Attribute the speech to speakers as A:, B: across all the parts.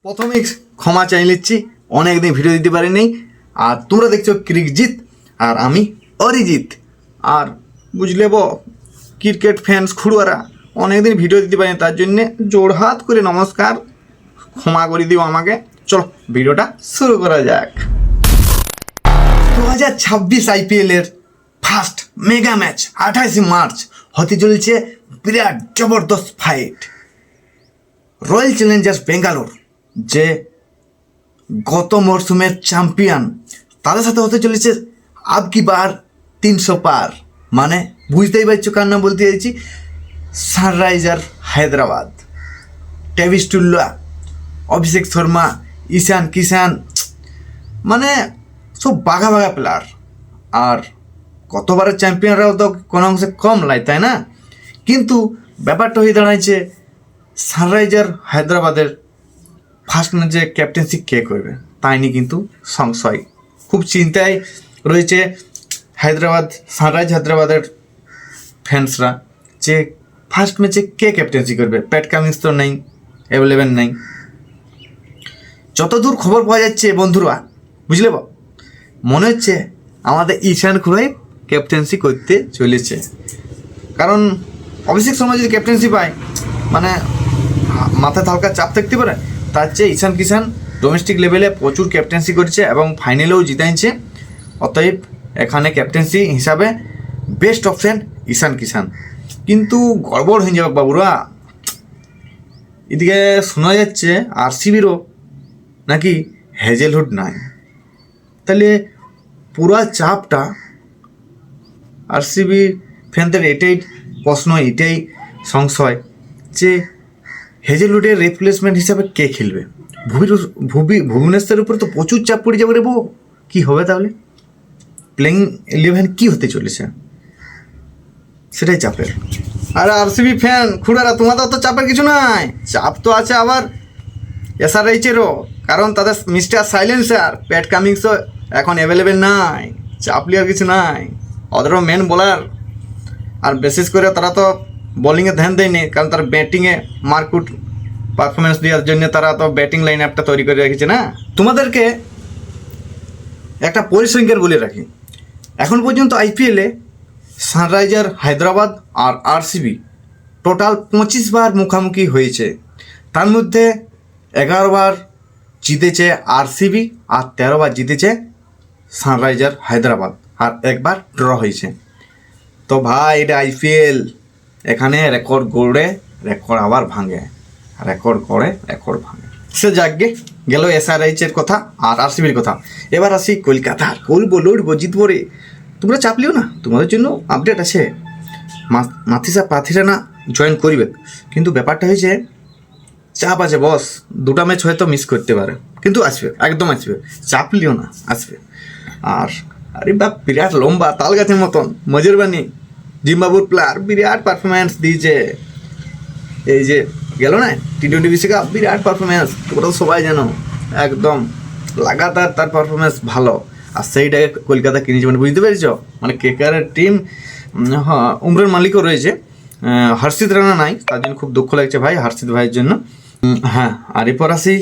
A: প্রথমেই ক্ষমা চাই নিচ্ছি, অনেকদিন ভিডিও দিতে পারিনি। আর তোমরা দেখছো ক্রিকজিৎ আর আমি অরিজিৎ। আর বুঝলে ক্রিকেট ফ্যান্স খুড়ুয়ারা অনেকদিন ভিডিও দিতে পারিনি, তার জন্যে জোড়হাত করে নমস্কার, ক্ষমা করে দিও আমাকে। চলো ভিডিওটা শুরু করা যাক। 2026 আইপিএলের ফার্স্ট মেগা ম্যাচ 28 মার্চ হতে চলেছে। বিরাট জবরদস্ত ফাইট। রয়্যাল চ্যালেঞ্জার্স বেঙ্গালোর যে গত মরশুমের চ্যাম্পিয়ন, তাদের সাথে হতে চলেছে আব কি বার 300 পার। মানে বুঝতেই পারছো কার নাম বলতে চাইছি, সানরাইজার হায়দ্রাবাদ। ট্রেভিস টুল্লা, অভিষেক শর্মা, ঈশান কিষান, মানে সব বাঘা বাঘা প্লেয়ার। আর গতবারের চ্যাম্পিয়নরাও তো কোনো অংশে কম লাই, তাই না? কিন্তু ব্যাপারটা হয়ে দাঁড়াইছে সানরাইজার হায়দ্রাবাদের ফার্স্ট ম্যাচে ক্যাপ্টেন্সি কে করবে তাই নিয়ে কিন্তু সংশয়, খুব চিন্তায় রয়েছে সানরাইজ হায়দ্রাবাদের ফ্যান্সরা যে ফার্স্ট ম্যাচে কে ক্যাপ্টেন্সি করবে। প্যাট কামিন্স তো নেই, অ্যাভেলেবেল নেই। যতদূর খবর পাওয়া যাচ্ছে বন্ধুরা, বুঝলে মনে হচ্ছে আমাদের ঈশান খুড়াই ক্যাপ্টেন্সি করতে চলেছে। কারণ অভিষেক শর্মা যদি ক্যাপ্টেন্সি পায়, মানে মাথায় হালকা চাপ থাকতে পারে। তার চেয়ে ঈশান কিষান ডোমেস্টিক লেভেলে প্রচুর ক্যাপ্টেন্সি করেছে এবং ফাইনালেও জিতাইছে। অতএব এখানে ক্যাপ্টেন্সি হিসাবে বেস্ট অপশন ঈশান কিষান। কিন্তু গড়বড় হয়ে যাবে বাবুরা। এদিকে শোনা যাচ্ছে আরসিবিরও নাকি হেজেলহুড নাই। তাহলে পুরো চাপটা আরসিবি ফ্যানদের এটাই প্রশ্ন, এটাই সংশয় যে হেজেলউডের রিপ্লেসমেন্ট হিসাবে কে খেলবে। ভুবনেশ্বরের উপরে তো প্রচুর চাপ পড়ে যাবে রে কী হবে তাহলে? প্লেইং 11 কী হতে চলেছে সেটাই চাপের। আর আরসিবি ফ্যান খুড়ারা, তোমাদের তো চাপের কিছু নাই। চাপ তো আছে আবার এসআরএইচেরও, কারণ তাদের মিস্টার সাইলেন্সার প্যাট কামিংসও এখন অ্যাভেলেবেল নাই। চাপ লিয়ার কিছু নাই, ওদেরও মেন বোলার। আর বিশেষ করে তারা তো বোলিংয়ে ধ্যান দেয়নি, কারণ তার ব্যাটিংয়ে মারকুট পারফরমেন্স দেওয়ার জন্য তারা তো ব্যাটিং লাইন আপটা তৈরি করে রেখেছে না। তোমাদেরকে একটা পরিসংখ্যান বলে রাখি, এখন পর্যন্ত আইপিএলে সানরাইজার হায়দ্রাবাদ আর আরসিবি টোটাল 25 বার মুখোমুখি হয়েছে। তার মধ্যে 11 বার জিতেছে আরসিবি আর 13 বার জিতেছে সানরাইজার হায়দ্রাবাদ, আর একবার ড্র হয়েছে। তো ভাই এটা আইপিএল, এখানে রেকর্ড গড়ে রেকর্ড আবার ভাঙে, রেকর্ড করে রেকর্ড ভাঙে। সে যাকগে গেল এসআরএইচের কথা আর আরসিবির কথা। এবার আসি কলকাতার। করবো লড়বো জিতবো রে, তোমরা চাপলিও না, তোমাদের জন্য আপডেট আছে। মাথিসা পাথিরা না জয়েন করবে, কিন্তু ব্যাপারটা হয়েছে চাপ আছে বস। 2টা ম্যাচ হয়তো মিস করতে পারে, কিন্তু আসবে, একদম আসবে, চাপলিও না, আসবে। আর আরে বাপ, বিরাট লম্বা তাল গাছের মতন মজুরবানি জিম্বাবুর প্লেয়ার, বিরাট পারফরমেন্স দিয়েছে। এই যে গেল না টি20 বিশ্বকাপ, বিরাট পারফরমেন্স, তোমরা তো সবাই জানো, একদম লাগাতার তার পারফরমেন্স ভালো। আর সেইটাকে কলকাতা কিনেছে, মানে বুঝতে পেরেছ, মানে কেকেআরের টিম। হ্যাঁ, উমরান মালিকও রয়েছে, হর্ষিত রানা নাই, তার জন্য খুব দুঃখ লাগছে ভাই, হর্ষিত ভাইয়ের জন্য। হ্যাঁ, আর এরপর আসি,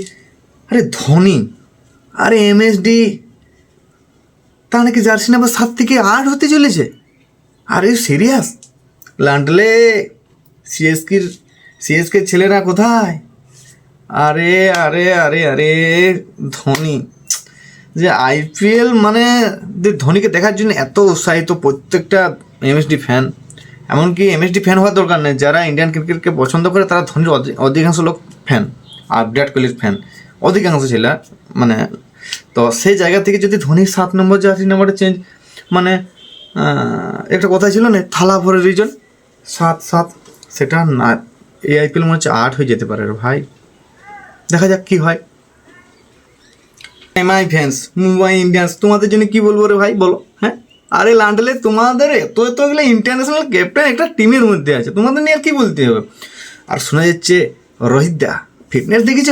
A: আরে ধোনি, আরে এমএসডি, তা নাকি জার্সি নাম্বার 7 থেকে 8 হতে চলেছে। আরে সিরিয়াস? লান্ডলে সিএসকে ছেলেরা কোথায়? আরে আরে আরে আরে ধোনি যে আইপিএল, মানে ধোনিকে দেখার জন্য এত উৎসাহিত প্রত্যেকটা এমএসডি ফ্যান। এমনকি এমএসডি ফ্যান হওয়ার দরকার নেই, যারা ইন্ডিয়ান ক্রিকেটকে পছন্দ করে তারা ধোনির অধিকাংশ লোক ফ্যান, আর বিরাট কোহলির ফ্যান অধিকাংশ ছেলে। মানে তো সেই জায়গা থেকে যদি ধোনির 7 নম্বর জার্সি নাম্বারটা চেঞ্জ, মানে একটা কথা ছিল না, থালা ভরে রিজন 7, সেটা না, এই আইপিএল মনে হচ্ছে 8 হয়ে যেতে পারে ভাই। দেখা যাক কি হয়। এমআই ফ্যান্স, মুম্বাই ইন্ডিয়ান্স, তোমাদের জন্য কি বলবো রে ভাই, বলো। হ্যাঁ, আরে লান্ডলে তোমাদের এতগুলো ইন্টারন্যাশনাল ক্যাপ্টেন একটা টিমের মধ্যে আছে, তোমাদের নিয়ে আর কি বলতে হবে। আর শোনা যাচ্ছে রোহিত দা ফিটনেস দেখেছ,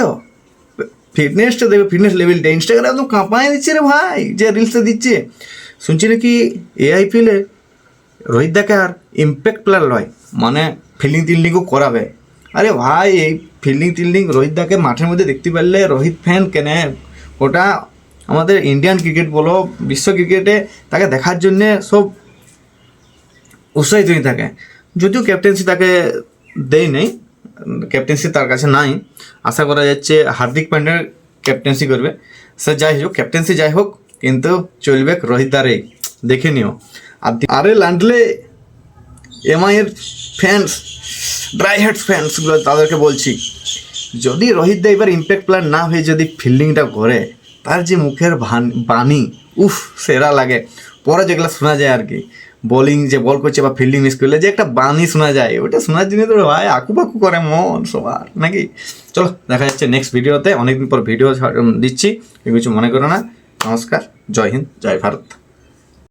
A: ফিটনেসটা দেখবে, ফিটনেস লেভেলটা ইনস্টাগ্রামে একদম কাঁপায় দিচ্ছে রে ভাই, যে রিলসটা দিচ্ছে। শুনছি নাকি এই আইপিএলে রোহিত দাকে আর ইম্প্যাক্ট প্লেয়ার নয়, মানে ফিল্ডিংও করাবে। আরে ভাই, এই ফিল্ডিং টিল্ডিং রোহিতদাকে মাঠের মধ্যে দেখতে পারলে রোহিত ফ্যান কেনে ওটা আমাদের ইন্ডিয়ান ক্রিকেট বলো বিশ্ব ক্রিকেটে তাকে দেখার জন্যে সব উৎসাহিত হয়ে থাকে। যদিও ক্যাপ্টেন্সি তাকে দেয় নেই, ক্যাপ্টেন্সি তার কাছে নাই, আশা করা যাচ্ছে হার্দিক পান্ডিয়া ক্যাপ্টেন্সি করবে। সে যাই হোক ক্যাপ্টেন্সি যাই হোক কিন্তু চলবে রোহিত দারেই, দেখে নিও। আরে লান্ডলে এমআইয়ের ফ্যান্স ড্রাই হেডস ফ্যান্সগুলো তাদেরকে বলছি, যদি রোহিত দা এবার ইম্প্যাক্ট প্লেয়ার না হয়ে যদি ফিল্ডিংটা করে, তার যে মুখের বাণী উফ সেরা লাগে। পরে যেগুলো শোনা যায় আর কি, বোলিং যে বল করছে বা ফিল্ডিং মিস করলে যে একটা বাণী শোনা যায়, ওটা শোনার জন্য তো ভাই আকুপাকু করে মন সবার নাকি। চলো দেখা যাচ্ছে নেক্সট ভিডিওতে, অনেকদিন পর ভিডিও দিচ্ছি, কিছু মনে করো না। নমস্কার, জয় হিন্দ, জয় ভারত।